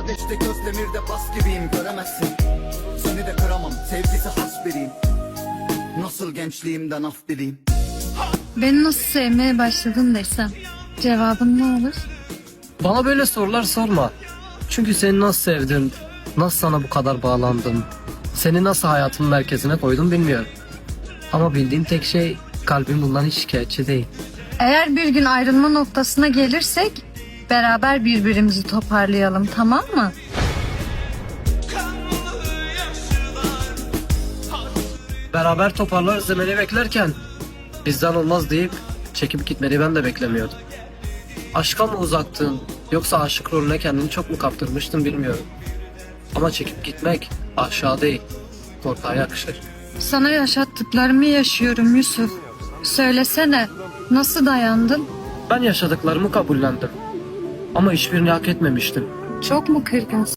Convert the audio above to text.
Ateşte göz demirde bas gibiyim, göremezsin. Seni de kıramam, sevgisi has biriyim. Nasıl gençliğimden af dileyim. Beni nasıl sevmeye başladın desem cevabın ne olur? Bana böyle sorular sorma. Çünkü seni nasıl sevdim, nasıl sana bu kadar bağlandım, seni nasıl hayatımın merkezine koydum bilmiyorum. Ama bildiğim tek şey, kalbim bundan hiç şikayetçi değil. Eğer bir gün ayrılma noktasına gelirsek beraber birbirimizi toparlayalım, tamam mı? Beraber toparlarız demeni beklerken bizden olmaz deyip çekip gitmeni ben de beklemiyordum. Aşka mı uzaktın yoksa aşık rolüne kendini çok mu kaptırmıştın bilmiyorum. Ama çekip gitmek aşağı değil, korkağa yakışır. Sana yaşattıklarımı yaşıyorum Yusuf. Söylesene, nasıl dayandın? Ben yaşadıklarımı kabullendim. Ama hiçbirini hak etmemiştim. Çok mu kırgınsın?